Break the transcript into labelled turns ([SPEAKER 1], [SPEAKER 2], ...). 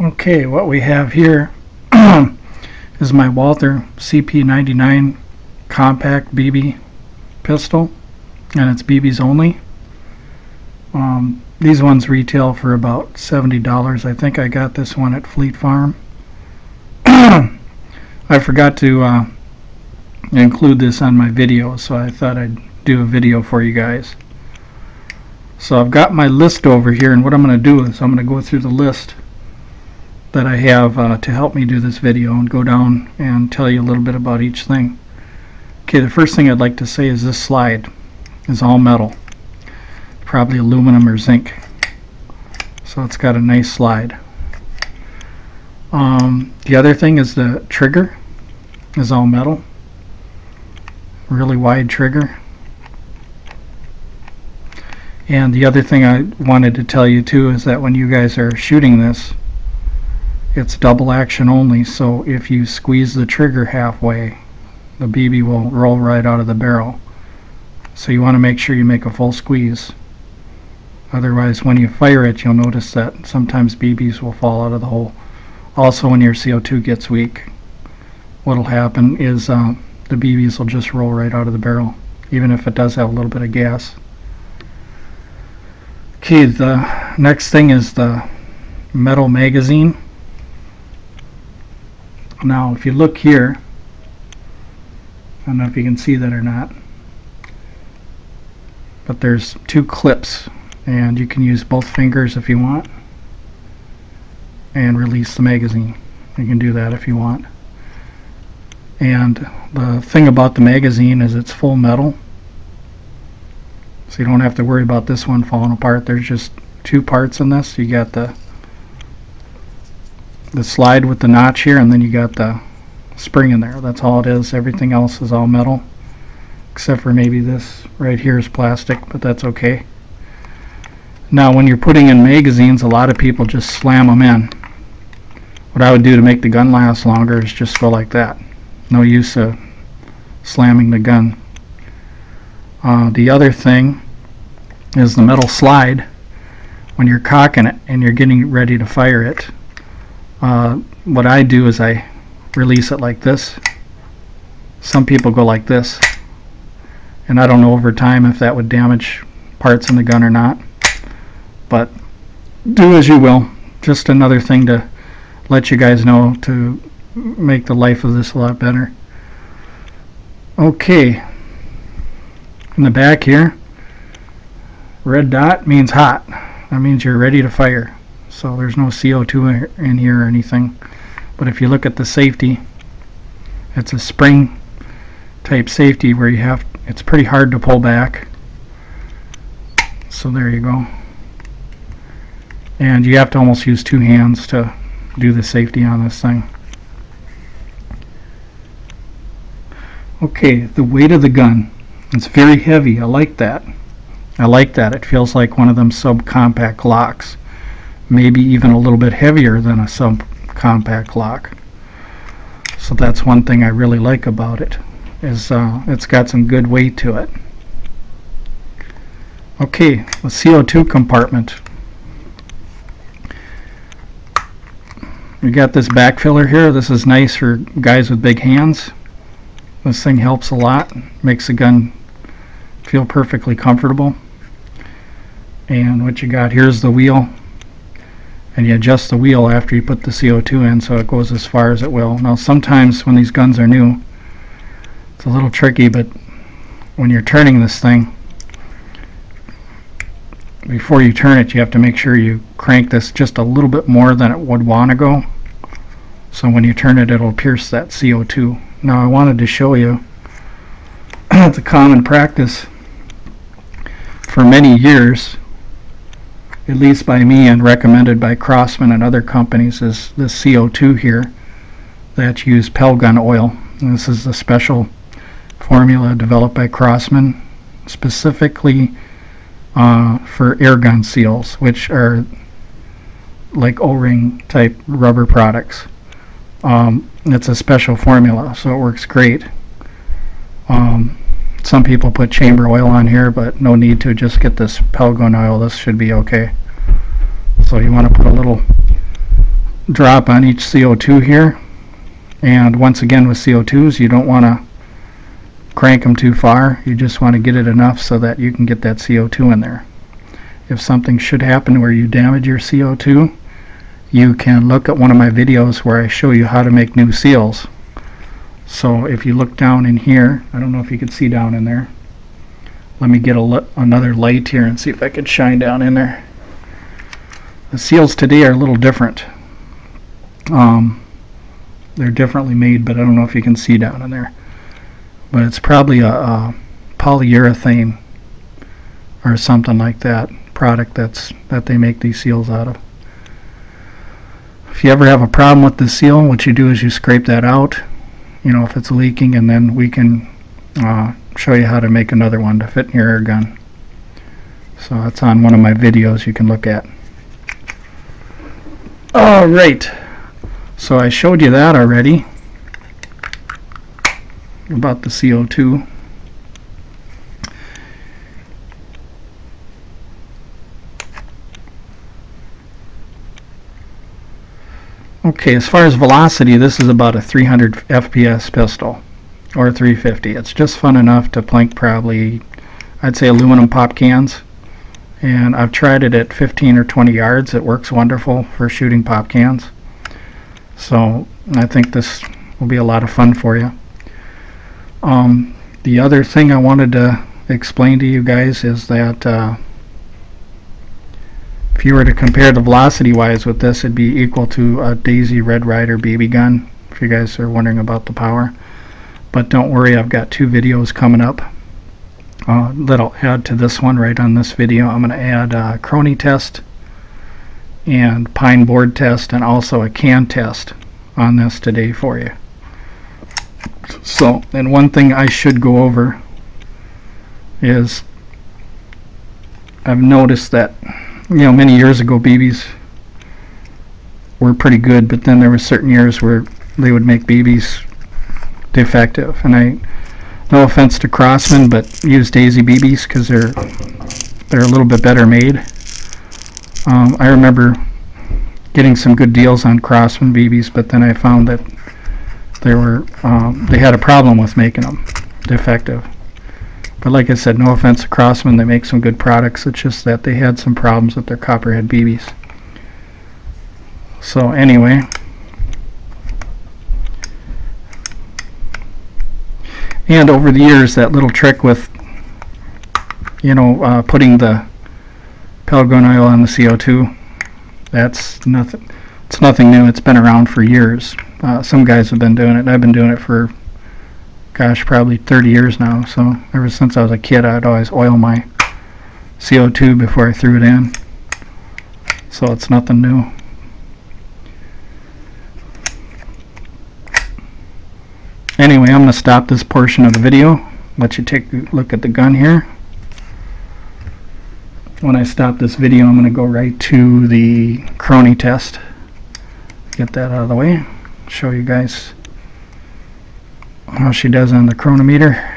[SPEAKER 1] Okay, what we have here is my Walther CP 99 compact BB pistol, and it's BBs only. These ones retail for about $70. I think I got this one at Fleet Farm. I forgot to include this on my video, so I thought I'd do a video for you guys. So I've got my list over here, and what I'm going to do is I'm going to go through the list that I have to help me do this video and go down and tell you a little bit about each thing. Okay, the first thing I'd like to say is this slide is all metal, probably aluminum or zinc, so it's got a nice slide. The other thing is the trigger is all metal, really wide trigger. And the other thing I wanted to tell you too is that when you guys are shooting this, it's double action only, so if you squeeze the trigger halfway, the BB will roll right out of the barrel. So you want to make sure you make a full squeeze. Otherwise, when you fire it, you'll notice that sometimes BBs will fall out of the hole. Also, when your CO2 gets weak, what'll happen is the BBs will just roll right out of the barrel, even if it does have a little bit of gas. Okay, the next thing is the metal magazine. Now, if you look here, I don't know if you can see that or not, but there's two clips, and you can use both fingers if you want and release the magazine. You can do that if you want. And the thing about the magazine is it's full metal, so you don't have to worry about this one falling apart. There's just two parts in this. You got the slide with the notch here, and then you got the spring in there. That's all it is. Everything else is all metal, except for maybe this right here is plastic, but that's okay. Now, when you're putting in magazines, a lot of people just slam them in. What I would do to make the gun last longer is just go like that. No use of slamming the gun. The other thing is the metal slide. When you're cocking it and you're getting ready to fire it, what I do is I release it like this. Some people go like this, and I don't know over time if that would damage parts in the gun or not, but do as you will. Just another thing to let you guys know to make the life of this a lot better. Okay, in the back here, red dot means hot. That means you're ready to fire. So there's no CO2 in here or anything. But if you look at the safety, it's a spring type safety where you have, it's pretty hard to pull back. So there you go. And you have to almost use two hands to do the safety on this thing. Okay, the weight of the gun. It's very heavy. I like that. I like that. It feels like one of them subcompact locks. Maybe even a little bit heavier than a subcompact lock. So that's one thing I really like about it, is it's got some good weight to it. Okay, the CO2 compartment. We got this back filler here. This is nice for guys with big hands. This thing helps a lot, makes the gun feel perfectly comfortable. And what you got here's the wheel, and you adjust the wheel after you put the CO2 in so it goes as far as it will. Now sometimes when these guns are new, it's a little tricky, but when you're turning this thing, before you turn it, you have to make sure you crank this just a little bit more than it would want to go, so when you turn it, it'll pierce that CO2. Now I wanted to show you it's a common practice for many years, at least by me and recommended by Crosman and other companies, is this CO2 here that use Pell gun oil. And this is a special formula developed by Crosman specifically for air gun seals, which are like O-ring type rubber products. It's a special formula, so it works great. Some people put chamber oil on here, but no need to. Just get this Pell gun oil. This should be okay. So you want to put a little drop on each CO2 here. And once again, with CO2s, you don't want to crank them too far. You just want to get it enough so that you can get that CO2 in there. If something should happen where you damage your CO2, you can look at one of my videos where I show you how to make new seals. So if you look down in here, I don't know if you can see down in there. Let me get another light here and see if I can shine down in there. The seals today are a little different. They're differently made, but I don't know if you can see down in there. But it's probably a polyurethane or something like that product that they make these seals out of. If you ever have a problem with the seal, what you do is you scrape that out, you know, if it's leaking, and then we can show you how to make another one to fit in your air gun. So that's on one of my videos you can look at. Alright, so I showed you that already about the CO2. Okay, as far as velocity, this is about a 300 FPS pistol, or 350. It's just fun enough to plink probably, I'd say, aluminum pop cans. And I've tried it at 15 or 20 yards. It works wonderful for shooting pop cans. So I think this will be a lot of fun for you. The other thing I wanted to explain to you guys is that if you were to compare the velocity wise with this, it'd be equal to a Daisy Red Ryder BB gun, if you guys are wondering about the power. But don't worry, I've got two videos coming up that'll add to this one. Right on this video, I'm going to add a crony test and pine board test, and also a can test on this today for you. So, and one thing I should go over is I've noticed that, you know, many years ago BBs were pretty good, but then there were certain years where they would make BBs defective. And no offense to Crosman, but use Daisy BBs because they're a little bit better made. I remember getting some good deals on Crosman BBs, but then I found that they had a problem with making them defective. But like I said, no offense to Crosman, they make some good products. It's just that they had some problems with their copperhead BBs. So anyway, and over the years, that little trick with, you know, putting the pellet gun oil on the CO2, that's nothing. It's nothing new. It's been around for years. Some guys have been doing it. I've been doing it for, gosh, probably 30 years now. So ever since I was a kid, I'd always oil my CO2 before I threw it in. So it's nothing new. Anyway, I'm going to stop this portion of the video, let you take a look at the gun here. When I stop this video, I'm going to go right to the crony test. Get that out of the way. Show you guys how she does on the chronometer.